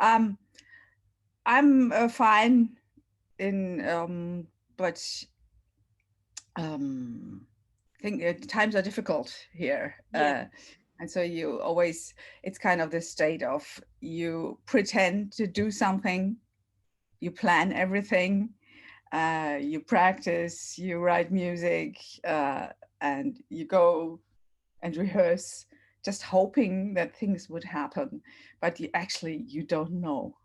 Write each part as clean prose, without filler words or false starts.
Um, I'm fine but I think times are difficult here. Yeah. And so you always, it's kind of this state of you pretend to do something, you plan everything, you practice, you write music, and you go and rehearse, just hoping that things would happen. But you don't know.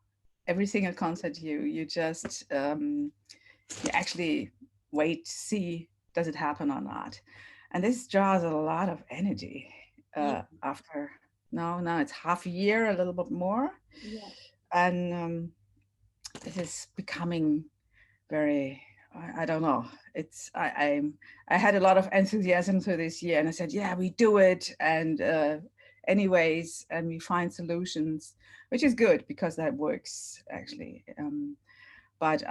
Every single concert you just you actually wait to see does it happen or not, and this draws a lot of energy. Yeah. After now it's half a year, a little bit more, Yeah. and this is becoming very, I don't know. It's I had a lot of enthusiasm for this year, and I said, yeah, we do it, and anyways, and we find solutions, which is good because that works actually. But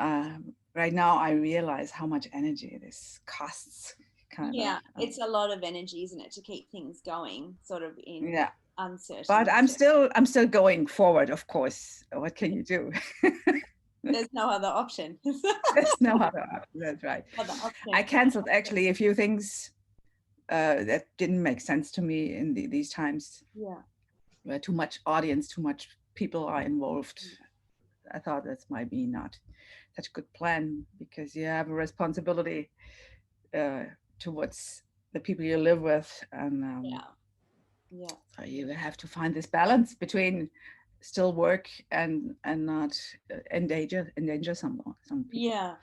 right now, I realize how much energy this costs. Kind of, Yeah. It's a lot of energy, isn't it, to keep things going, sort of in yeah. But uncertainty. I'm still going forward. Of course, what can you do? There's no other option. There's no other option. That's right. Other I option. canceled actually a few things that didn't make sense to me in these times, Yeah. where too much audience, too much people are involved. I thought that might be not such a good plan because you have a responsibility uh, towards the people you live with, and Yeah. Yeah. so you have to find this balance between still work and not endanger some people. Yeah.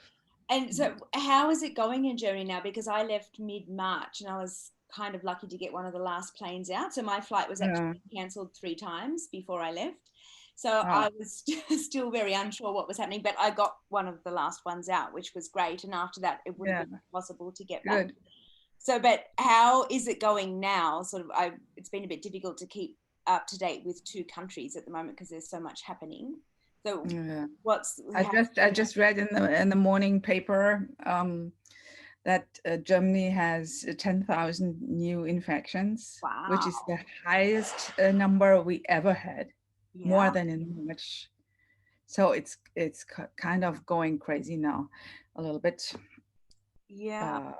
And so, how is it going in Germany now? Because I left mid-March and I was kind of lucky to get one of the last planes out. So my flight was actually Yeah. cancelled 3 times before I left. So Oh, I was still very unsure what was happening, but I got one of the last ones out, which was great. And after that, it would have yeah. been impossible to get back. Good. So, but how is it going now? Sort of, it's been a bit difficult to keep up to date with two countries at the moment because there's so much happening. So, Yeah. what's how? I just read in the morning paper that Germany has 10,000 new infections, which Wow. is the highest number we ever had, more Yeah. than in March. So it's kind of going crazy now, a little bit. Yeah. Uh,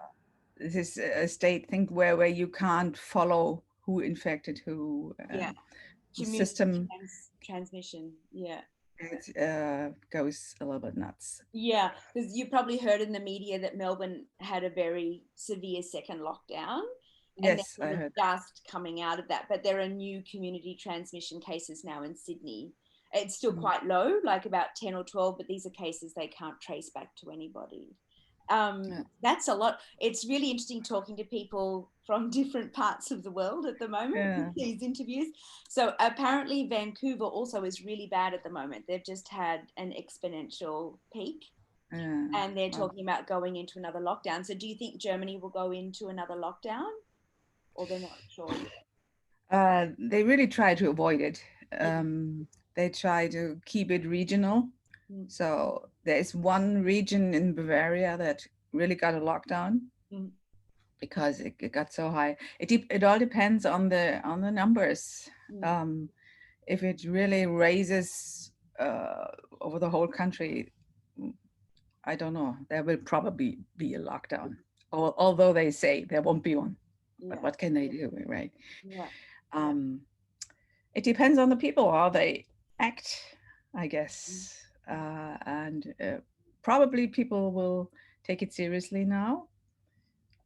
this is a state thing where you can't follow who infected who. Yeah. The Community system transmission. Yeah. goes a little bit nuts. Yeah. Because you probably heard in the media that Melbourne had a very severe second lockdown and they're Yes, I sort of heard that. just coming out of that. But there are new community transmission cases now in Sydney. It's still Mm. quite low, like about 10 or 12, but these are cases they can't trace back to anybody. Yeah. That's a lot. It's really interesting talking to people from different parts of the world at the moment with Yeah. these interviews. So apparently Vancouver also is really bad at the moment. They've just had an exponential peak Yeah. and they're Well, talking about going into another lockdown. So do you think Germany will go into another lockdown or they're not sure yet? they really try to avoid it. Yeah. They try to keep it regional. Mm, So there is one region in Bavaria that really got a lockdown mm, because it got so high. It all depends on the numbers. mm. Um, if it really raises uh, over the whole country, I don't know. There will probably be a lockdown, although they say there won't be one. But Yeah. what can they do, right? Yeah. Um, it depends on the people how they act, I Mm, guess, and probably people will take it seriously now.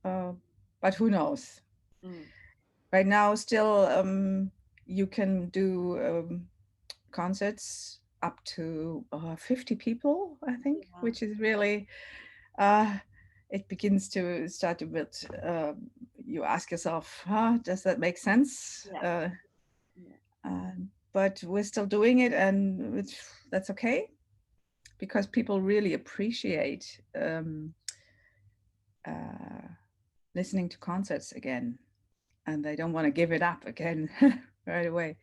Uh, but who knows? mm. Right now, still, you can do concerts up to 50 people, I think, Yeah. which is really, uh, it begins to start a bit, you ask yourself, huh, does that make sense? Yeah. Yeah. But we're still doing it, and that's okay because people really appreciate uh, listening to concerts again, and they don't want to give it up again right away.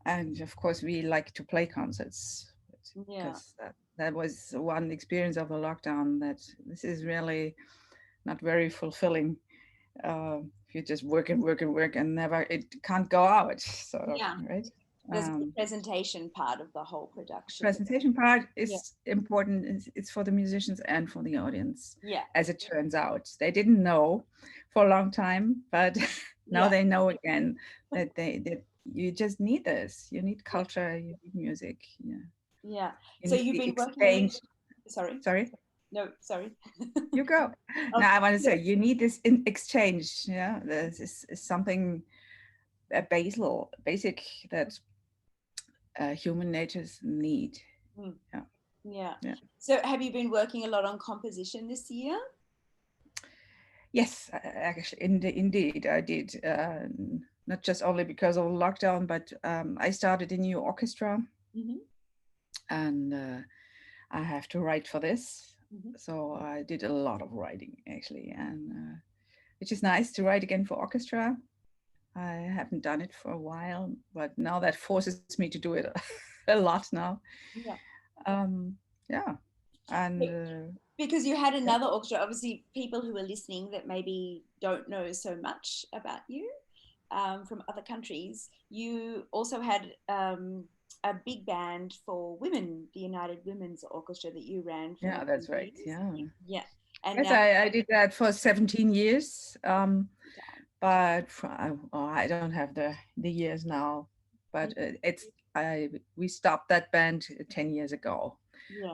And of course, we like to play concerts Yeah. because that was one experience of the lockdown, that this is really not very fulfilling. If you just work and work and work and never, it can't go out, sort of, Yeah. right? There's the presentation part of the whole production. Presentation part is important. It's for the musicians and for the audience. Yeah. As it turns out, they didn't know for a long time, but now they know again that that you just need this. You need culture. You need music. Yeah. Yeah. You So need you've the been exchange. working. Sorry. No, sorry. You go. No, I want to say you need this in exchange. Yeah, this is something basic that human natures need. Yeah. So have you been working a lot on composition this year? Yes, actually, indeed, I did. Not just only because of lockdown, but I started a new orchestra, and I have to write for this. So I did a lot of writing actually, and which is nice to write again for orchestra. I haven't done it for a while, but now that forces me to do it a lot now. And because you had another orchestra, obviously people who are listening that maybe don't know so much about you from other countries, you also had a big band for women, the United Women's Orchestra that you ran for. Yeah, that's right. And yes, now, I did that for 17 years. But I don't have the years now, but we stopped that band 10 years ago.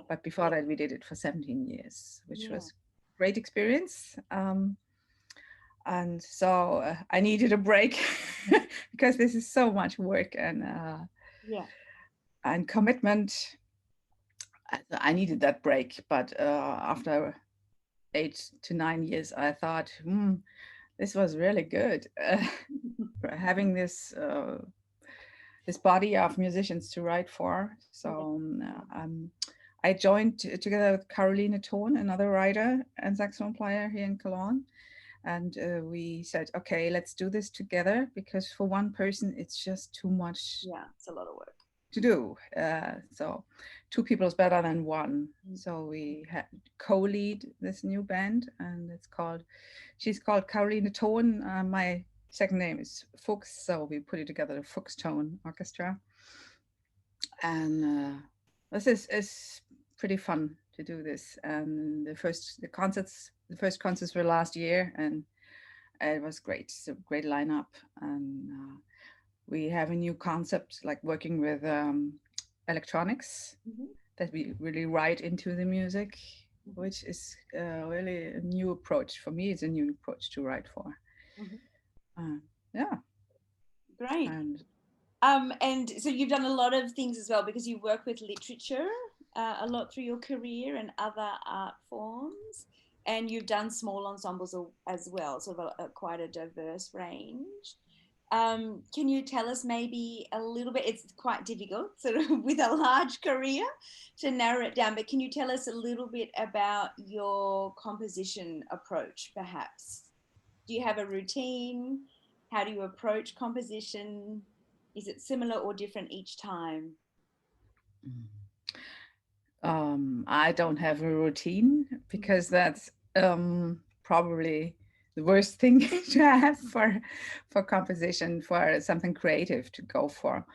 But before that we did it for 17 years, which was great experience. And so I needed a break because this is so much work and commitment. I needed that break, but after 8 to 9 years I thought, this was really good. Having this this body of musicians to write for. So I joined together with Caroline Thon, another writer and saxophone player here in Cologne. And we said, okay, let's do this together, because for one person, it's just too much. Yeah, it's a lot of work to do. So 2 people is better than 1. So we had co-lead this new band, and she's called Caroline Thon. My second name is Fuchs, so we put it together, the Fuchsthone Orchestra. And this is pretty fun to do this. And the first concerts were last year, and it was great. It's a great lineup, and we have a new concept, like working with electronics that we really write into the music, which is really a new approach for me. It's a new approach to write for. Great. And so you've done a lot of things as well, because you work with literature a lot through your career and other art forms, and you've done small ensembles as well, sort of quite a diverse range. Can you tell us maybe a little bit, it's quite difficult sort of with a large career to narrow it down, but can you tell us a little bit about your composition approach perhaps? Do you have a routine? How do you approach composition? Is it similar or different each time? I don't have a routine, because that's probably the worst thing to have for composition, for something creative to go for.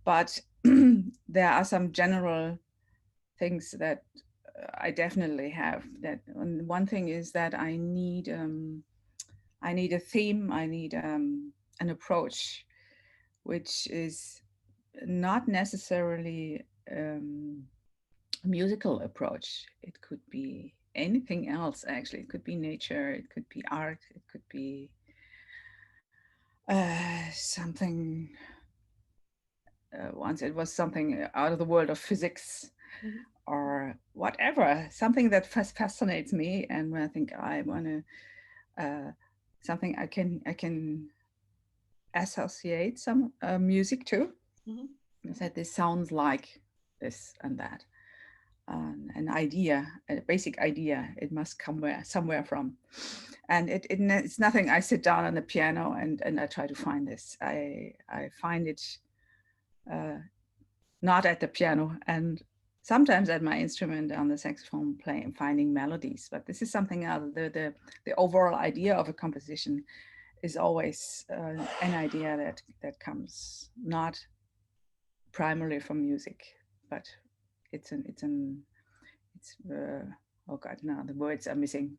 But there are some general things that I definitely have. That one thing is that I need a theme. I need an approach, which is not necessarily a musical approach. It could be anything else, actually. It could be nature, it could be art, it could be something. Once it was something out of the world of physics, or whatever, something that fascinates me, and when I think I want to something I can associate some music to. That this sounds like this and that. An idea, a basic idea, it must come somewhere from. And it's nothing I sit down on the piano and I try to find this. I find it not at the piano, and sometimes at my instrument on the saxophone, playing, finding melodies. But this is something else. The overall idea of a composition is always an idea that comes not primarily from music, but it's oh God, now the words are missing.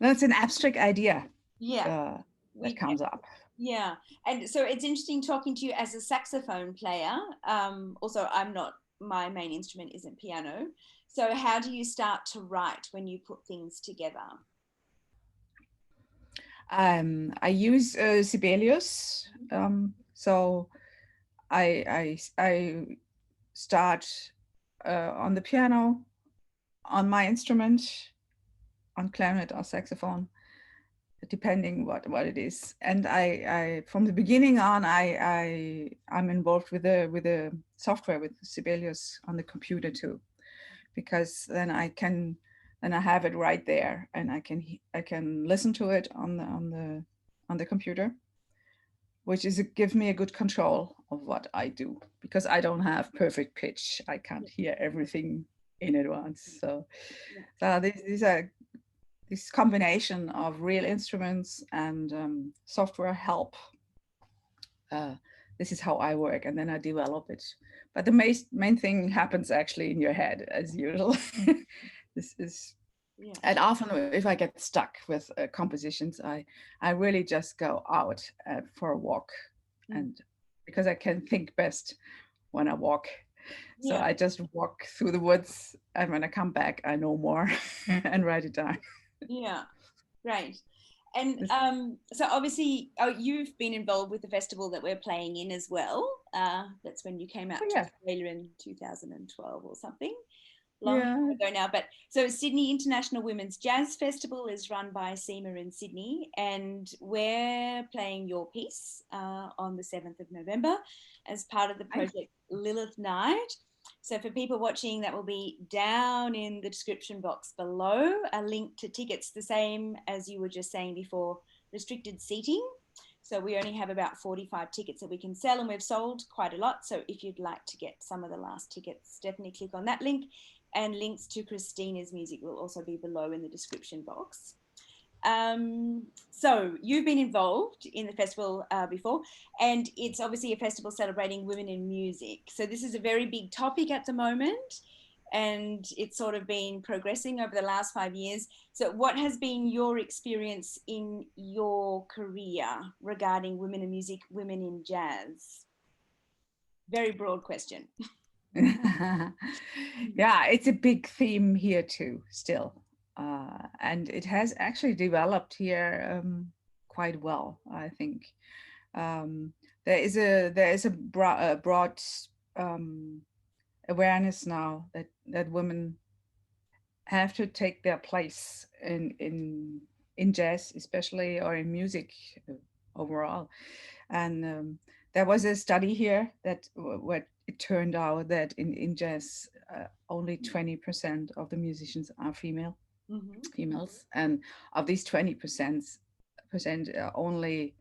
That's an abstract idea. Yeah. That comes up. Yeah, and so it's interesting talking to you as a saxophone player. Also, my main instrument isn't piano. So how do you start to write when you put things together? I use Sibelius. So I start on the piano, on my instrument, on clarinet or saxophone, depending what it is. And I from the beginning on, I'm involved with the software with Sibelius on the computer too, because then I have it right there, and I can listen to it on the computer, which gives me a good control of what I do, because I don't have perfect pitch. I can't hear everything in advance. So this combination of real instruments and software help. This is how I work, and then I develop it. But the main thing happens actually in your head, as usual. This is, and often if I get stuck with compositions, I really just go out for a walk, and because I can think best when I walk. So I just walk through the woods, and when I come back, I know more and write it down. Yeah, great. And so obviously, you've been involved with the festival that we're playing in as well. That's when you came out to Australia in 2012 or something. Long time ago now. But so Sydney International Women's Jazz Festival is run by SEMA in Sydney, and we're playing your piece on the 7th of November as part of the project LILITH Night. So for people watching, that will be down in the description box below, a link to tickets, the same as you were just saying before, restricted seating. So we only have about 45 tickets that we can sell, and we've sold quite a lot. So if you'd like to get some of the last tickets, definitely click on that link. And links to Christina's music will also be below in the description box. So you've been involved in the festival before, and it's obviously a festival celebrating women in music. So this is a very big topic at the moment, and it's sort of been progressing over the last 5 years. So what has been your experience in your career regarding women in music, women in jazz? Very broad question. Yeah, it's a big theme here too, still. And it has actually developed here quite well, I think. There is a broad awareness now that women have to take their place in jazz, especially, or in music overall. And there was a study here that what it turned out that in jazz only 20% of the musicians are females, and of these 20% only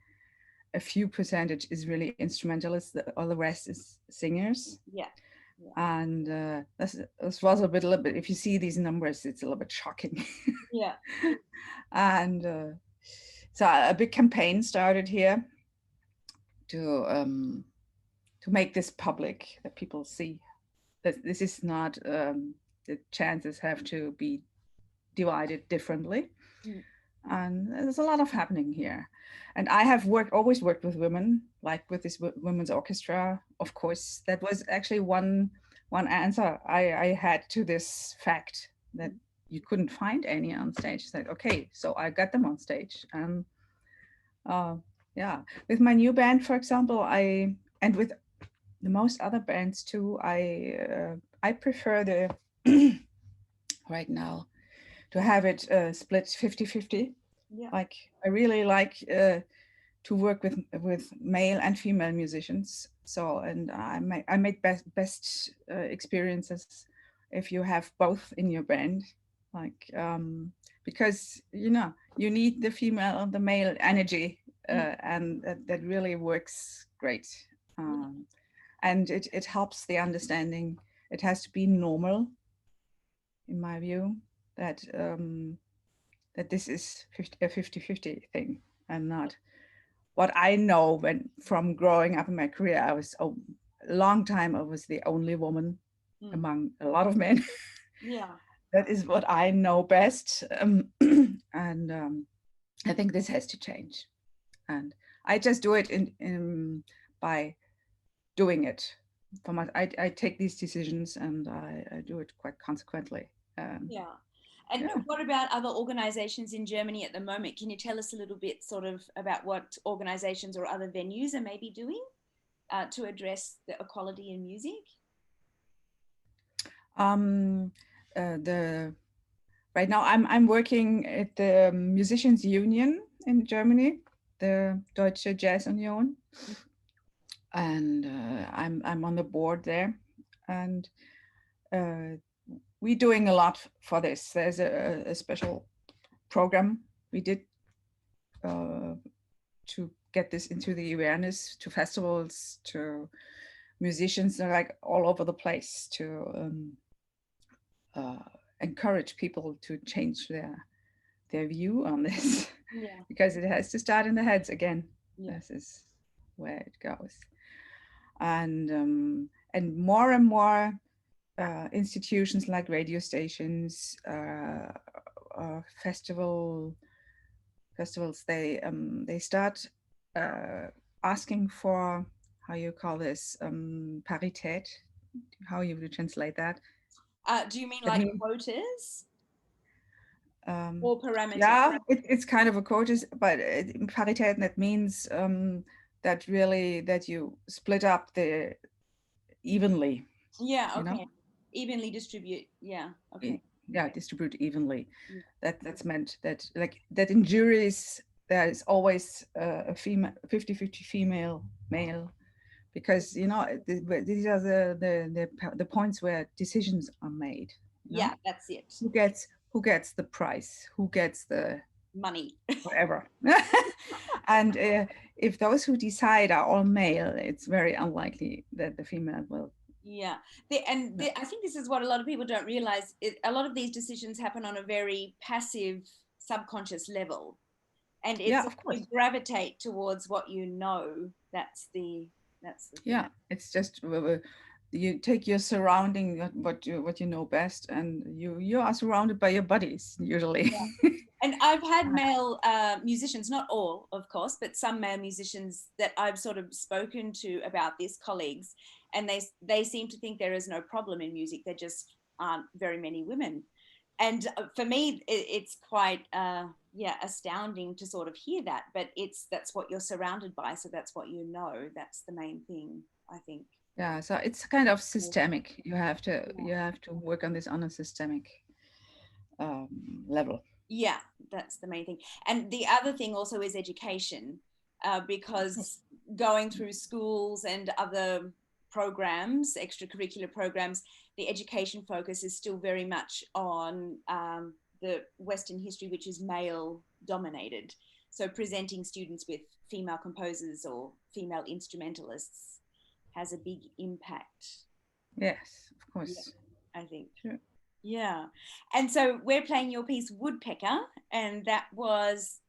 a few percentage is really instrumentalists, all the rest is singers. And this was a little bit, if you see these numbers, it's a little bit shocking. And so a big campaign started here to make this public, that people see that this is not, the chances have to be divided differently. And there's a lot of happening here. And I have always worked with women, like with this women's orchestra. Of course, that was actually one answer I had to this fact that you couldn't find any on stage. Said, okay, so I got them on stage. And with my new band, for example, and with the most other bands too, I prefer the right now to have it split 50-50. Like I really like to work with male and female musicians. So, and I made best experiences if you have both in your band, like because you need the female and the male energy, and that really works great. And it helps the understanding. It has to be normal, in my view, that this is a 50-50 thing, and not what I know from growing up in my career, I was a long time, I was the only woman among a lot of men. Yeah. That is what I know best. And I think this has to change. And I just do it by doing it. I take these decisions and I do it quite consequently. Yeah. And Yeah. what about other organizations in Germany at the moment? Can you tell us a little bit sort of about what organizations or other venues are maybe doing to address the equality in music? Right now I'm working at the Musicians Union in Germany, the Deutsche Jazz Union, and I'm on the board there, and we're doing a lot for this. There's a special program we did to get this into the awareness, to festivals, to musicians, like all over the place, to encourage people to change their view on this. Yeah. Because it has to start in the heads again. Yeah. This is where it goes. And more and more institutions like radio stations, festivals, they start asking for, how you call this, parität, how you would translate that. Do you mean like quotas or parameters? Yeah, it's kind of a quotas, but parität, that means that really that you split up the evenly. Yeah, okay. You know? Evenly distribute. Yeah, okay. Yeah, distribute evenly. Yeah. That's meant that, like, that in juries there is always a female, 50-50 female male, because you know these are the points where decisions are made. You know? Yeah, that's it. Who gets the prize? Who gets the money? Whatever. And if those who decide are all male, it's very unlikely that the female will. Yeah, I think this is what a lot of people don't realize. A lot of these decisions happen on a very passive, subconscious level, and it's, yeah, of course, you gravitate towards what you know. That's the thing. Yeah, it's just you take your surrounding, what you know best, and you are surrounded by your buddies usually. Yeah. And I've had male musicians, not all, of course, but some male musicians that I've sort of spoken to about this, colleagues, and they seem to think there is no problem in music. There just aren't very many women. And for me, it's quite, astounding to sort of hear that, but that's what you're surrounded by. So that's what you know. That's the main thing, I think. Yeah, so it's kind of systemic. You have to work on this on a systemic level. Yeah, that's the main thing. And the other thing also is education, because going through schools and other programs, extracurricular programs, the education focus is still very much on the Western history, which is male dominated. So presenting students with female composers or female instrumentalists has a big impact. Yes, of course. Yeah, I think. Sure. Yeah. And so we're playing your piece Woodpecker, and that was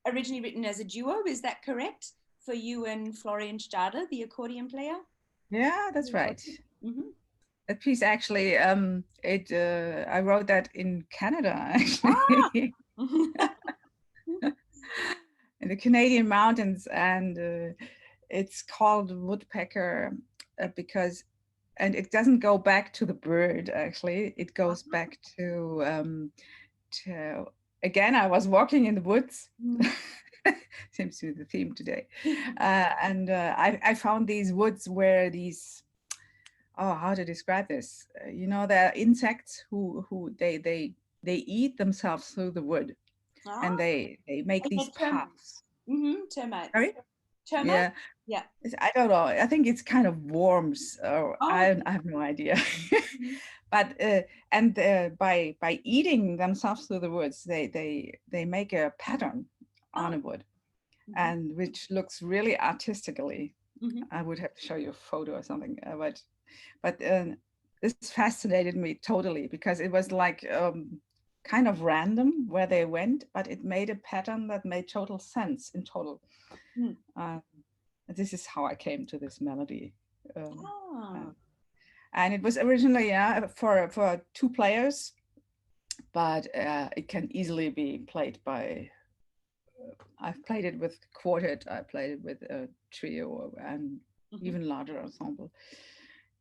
originally written as a duo, is that correct? For you and Florian Stader, the accordion player? Yeah, that's right. Mm-hmm. That piece actually, I wrote that in Canada, actually. Ah. In the Canadian mountains, and it's called Woodpecker because, and it doesn't go back to the bird, actually. It goes back to again, I was walking in the woods. Seems to be the theme today. And I found these woods where these, how to describe this? You know, there are insects who they eat themselves through the wood, and they make these paths. Termites. Sorry? Termites? Yeah. I don't know. I think it's kind of worms. I have no idea. But by eating themselves through the woods, they make a pattern on a wood, and which looks really artistically. I would have to show you a photo or something, but this fascinated me totally, because it was like kind of random where they went, but it made a pattern that made total sense in total. This is how I came to this melody. Oh. And it was originally for two players, but it can easily be played by. I've played it with quartet. I played it with a trio and even larger ensemble.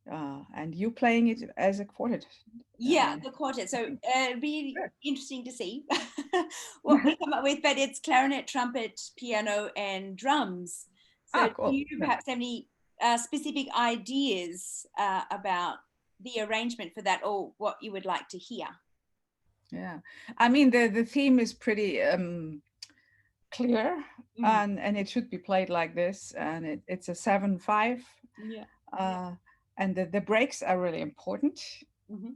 And you playing it as a quartet? Yeah, the quartet. So it'd be interesting to see what we come up with. But it's clarinet, trumpet, piano, and drums. So cool. do you perhaps have any specific ideas about the arrangement for that, or what you would like to hear? Yeah, I mean the theme is pretty clear, and it should be played like this, and it's a 7/5. Yeah. And the breaks are really important.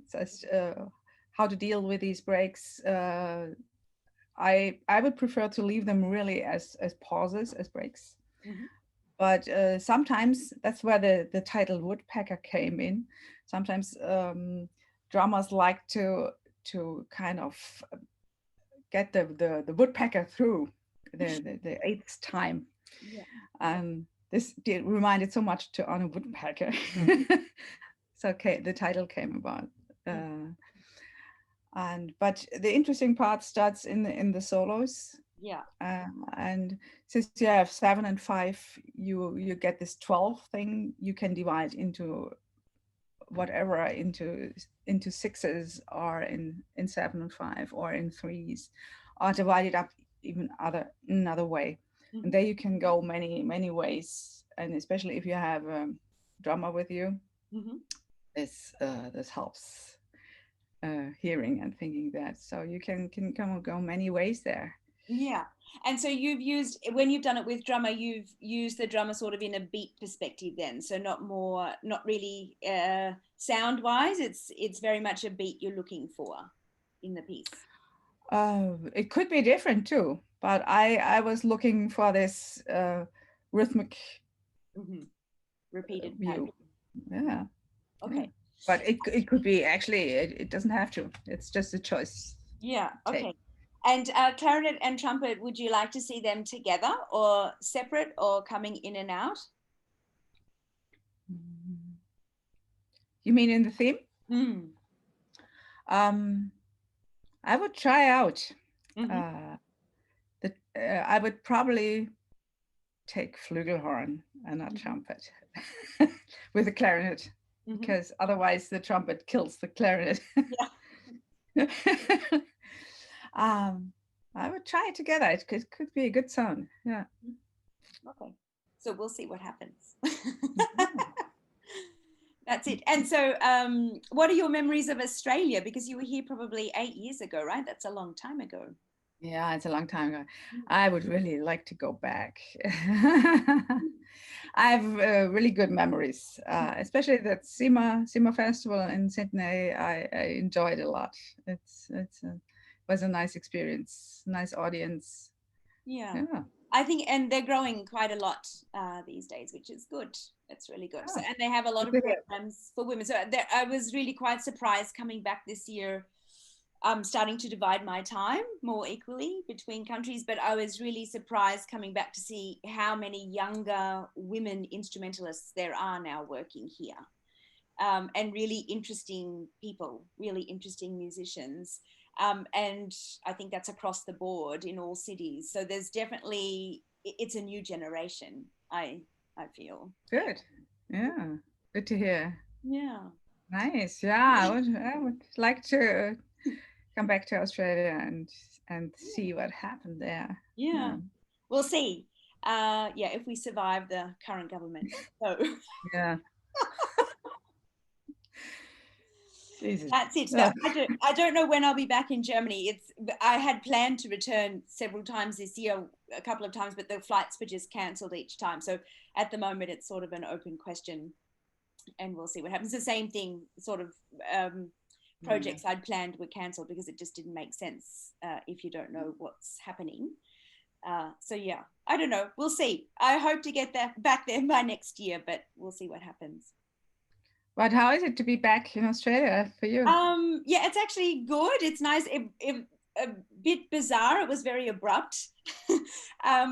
So how to deal with these breaks. I would prefer to leave them really as pauses, as breaks. But sometimes that's where the title Woodpecker came in. Sometimes drummers like to kind of get the woodpecker through the eighth time. This reminded so much to Anna Woodpecker. So the title came about. But the interesting part starts in the solos. Yeah. And since you have 7 and 5, you get this 12 thing. You can divide into whatever into sixes, or in 7 and 5, or in threes, or divide it up even another way. And there you can go many ways. And especially if you have a drummer with you, this helps hearing and thinking that. So you can go many ways there. Yeah. And so when you've done it with drummer, you've used the drummer sort of in a beat perspective then. So not really sound wise. It's very much a beat you're looking for in the piece. It could be different too, but I was looking for this rhythmic repeated view. Yeah. Okay. Yeah. But it could be actually, it doesn't have to. It's just a choice. Yeah. Okay. And clarinet and trumpet, would you like to see them together or separate or coming in and out? You mean in the theme? I would try out. I would probably take flugelhorn and not trumpet with the clarinet, because otherwise the trumpet kills the clarinet. Yeah. I would try it together. It could be a good sound. Yeah. Okay. So we'll see what happens. That's it. And so what are your memories of Australia? Because you were here probably 8 years ago, right? That's a long time ago. Yeah, it's a long time ago. I would really like to go back. I have really good memories, especially that SEMA Festival in Sydney. I enjoyed a lot. It was a nice experience, nice audience. Yeah. I think, and they're growing quite a lot these days, which is good. It's really good. So, and they have a lot of programs for women. So I was really quite surprised coming back this year. I'm starting to divide my time more equally between countries, but I was really surprised coming back to see how many younger women instrumentalists there are now working here, and really interesting people, really interesting musicians. And I think that's across the board in all cities. So there's definitely, it's a new generation, I feel. Good. Yeah. Good to hear. Yeah. Nice. Yeah. I would like to come back to Australia and see what happened there. Yeah. We'll see. If we survive the current government. So yeah. Jesus. That's it. So I don't know when I'll be back in Germany. I had planned to return several times this year, a couple of times, but the flights were just cancelled each time. So at the moment, it's sort of an open question, and we'll see what happens. The same thing, sort of projects I'd planned were cancelled because it just didn't make sense if you don't know what's happening. So yeah, I don't know. We'll see. I hope to get back there by next year, but we'll see what happens. But how is it to be back in Australia for you? Yeah, it's actually good. It's nice. a bit bizarre. It was very abrupt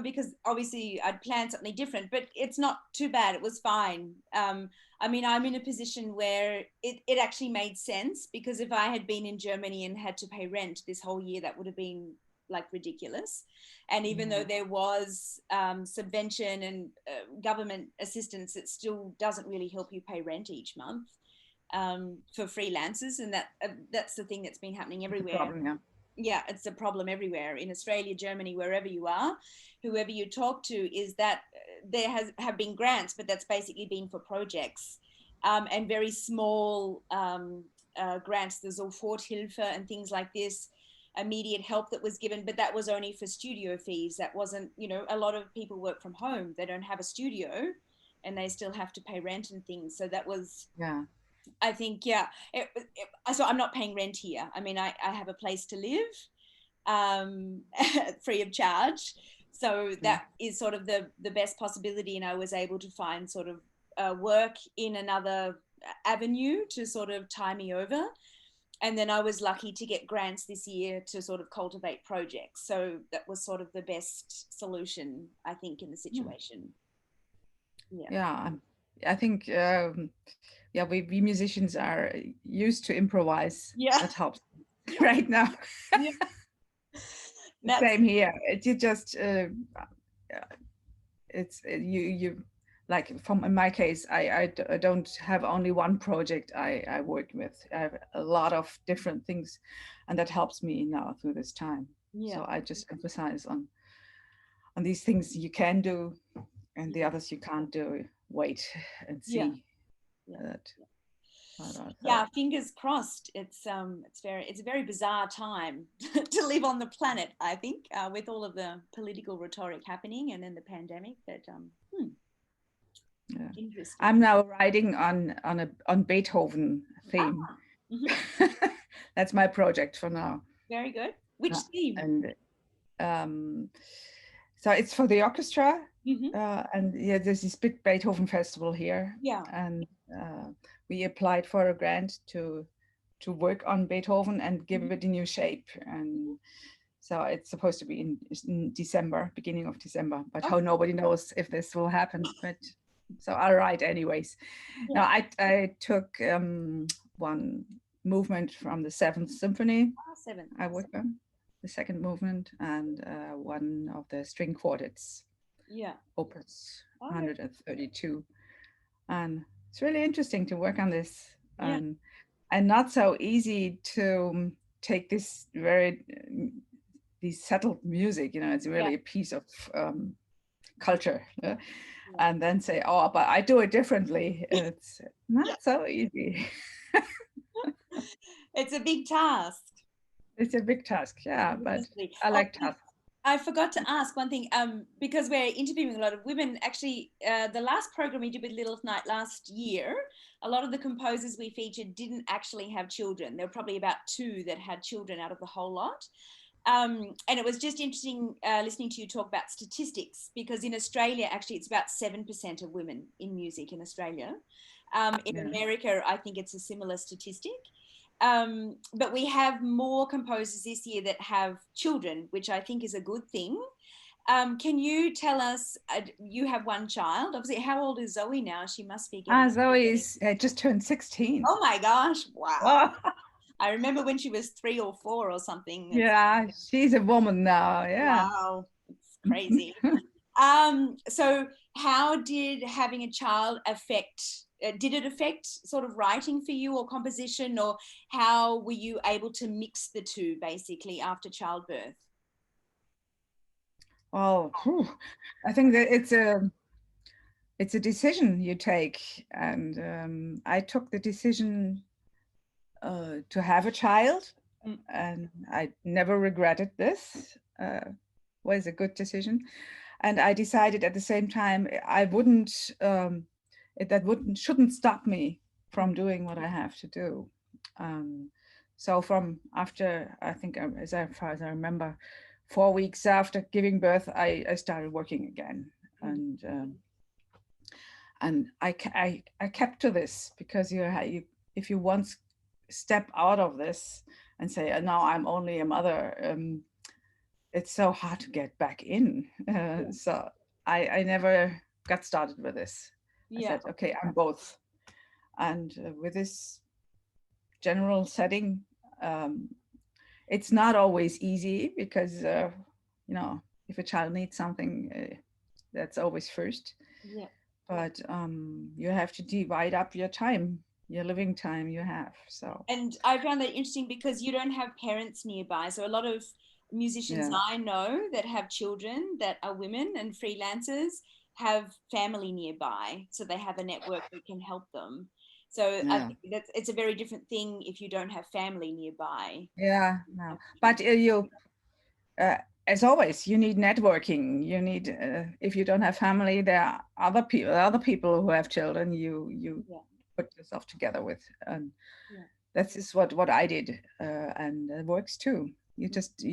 because obviously I'd planned something different, but it's not too bad. It was fine. I mean, I'm in a position where it actually made sense, because if I had been in Germany and had to pay rent this whole year, that would have been like ridiculous. And even though there was subvention and government assistance, it still doesn't really help you pay rent each month for freelancers. And that's the thing that's been happening everywhere. Problem, yeah. Yeah, it's a problem everywhere in Australia, Germany, wherever you are. Whoever you talk to is that there have been grants, but that's basically been for projects and very small grants. There's all Forthilfe and things like this, immediate help that was given, but that was only for studio fees. That wasn't, you know, a lot of people work from home. They don't have a studio and they still have to pay rent and things. So that was, yeah. I think, yeah. So I'm not paying rent here. I mean, I have a place to live free of charge. So that is sort of the best possibility. And I was able to find sort of work in another avenue to sort of tie me over. And then I was lucky to get grants this year to sort of cultivate projects. So that was sort of the best solution, I think, in the situation. Yeah, I think we musicians are used to improvise. That helps right now. Same here. You just it's you like, in my case, I don't have only one project I work with. I have a lot of different things, and that helps me now through this time. So I just emphasize on these things you can do, and the others you can't do. Wait and see. Yeah, fingers crossed. It's a very bizarre time to live on the planet, I think, with all of the political rhetoric happening and then the pandemic. But interesting. I'm now writing on Beethoven theme. That's my project for now. Very good. Which theme? And so it's for the orchestra. And there's this big Beethoven festival here. And we applied for a grant to work on Beethoven and give it a new shape. And so it's supposed to be in December, beginning of December, but how nobody knows if this will happen. But so I'll write anyways. Now I took one movement from the Seventh Symphony. I worked on the second movement, and one of the string quartets. Opus 132. And it's really interesting to work on this. And not so easy to take this these settled music, you know, it's really a piece of culture. And then say, oh, but I do it differently. It's not so easy. It's a big task. It's a big task, but I like tasks. I forgot to ask one thing, because we're interviewing a lot of women. Actually, the last program we did with Lilith Night last year, a lot of the composers we featured didn't actually have children. There were probably about 2 that had children out of the whole lot. And it was just interesting listening to you talk about statistics, because in Australia, actually, it's about 7% of women in music in Australia. In America, I think it's a similar statistic. But we have more composers this year that have children, which I think is a good thing. Can you tell us, you have one child, obviously. How old is Zoe now? She must be getting... Zoe is just turned 16. Oh my gosh, wow. I remember when she was 3 or 4 or something. She's a woman now, Wow, it's crazy. So how did having a child did it affect sort of writing for you, or composition, or how were you able to mix the two basically after childbirth? Well, I think that it's a decision you take, and I took the decision to have a child, and I never regretted this. Was a good decision, and I decided at the same time I wouldn't. Shouldn't stop me from doing what I have to do. So from after, I think, as far as I remember, 4 weeks after giving birth, I started working again, and I kept to this, because if you once step out of this, and say, "No, I'm only a mother," it's so hard to get back in. So I never got started with this. I said, okay, I'm both. And with this general setting, it's not always easy because, you know, if a child needs something, that's always first. Yeah. But you have to divide up your time, your living time you have. So. And I found that interesting because you don't have parents nearby. So a lot of musicians I know that have children that are women and freelancers have family nearby, so they have a network that can help them. So I think it's a very different thing if you don't have family nearby. Yeah, no. But you, as always, you need networking. You need, if you don't have family, there are other people who have children. You put yourself together with, and that's just what I did, and it works too. You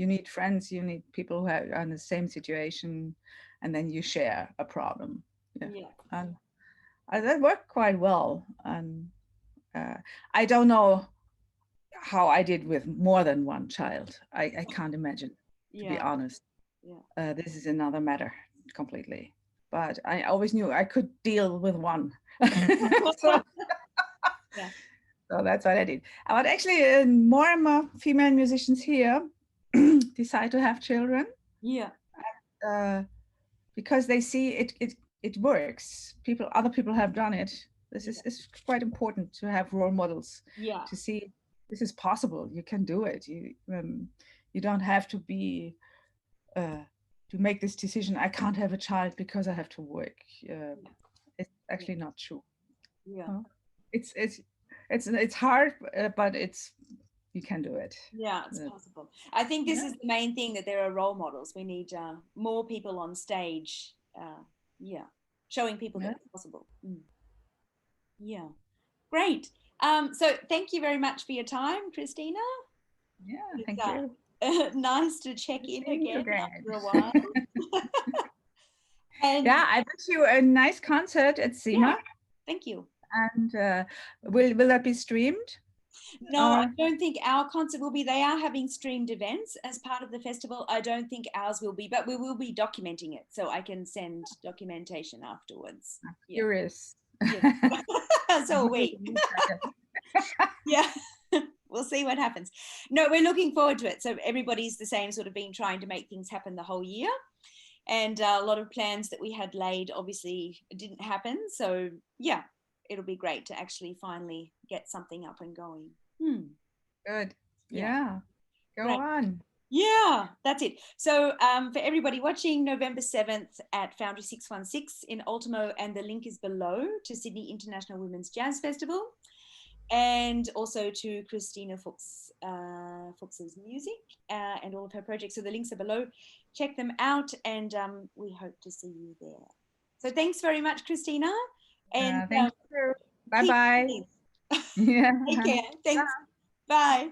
need friends. You need people who are in the same situation, and then you share a problem. And that worked quite well. And I don't know how I did with more than one child. I can't imagine, to be honest. This is another matter completely. But I always knew I could deal with one. So that's what I did. But actually, more and more female musicians here decide to have children. Because they see it works. Other people have done it. This is it's quite important to have role models. To see this is possible. You can do it. You don't have to be to make this decision. I can't have a child because I have to work. It's actually not true. It's hard, but you can do it. It's possible. I think this is the main thing, that there are role models. We need more people on stage. Showing people that it's possible. Great. So thank you very much for your time, Christina. Thank you. Nice to check in again after a while. And I wish you a nice concert at SEMA. Thank you. And will that be streamed? No, I don't think our concert will be. They are having streamed events as part of the festival. I don't think ours will be, but we will be documenting it, so I can send documentation afterwards. I'm curious. So are we. We'll see what happens. No, we're looking forward to it. So everybody's the same, sort of been trying to make things happen the whole year. And a lot of plans that we had laid obviously didn't happen. So it'll be great to actually finally get something up and going. Good. Yeah. Go on. Yeah, that's it. So for everybody watching, November 7th at Foundry 616 in Ultimo, and the link is below, to Sydney International Women's Jazz Festival, and also to Christina Fuchs, Fuchs's music and all of her projects. So the links are below. Check them out, and we hope to see you there. So thanks very much, Christina. And thank you. Bye-bye. Take care. Thanks. Bye.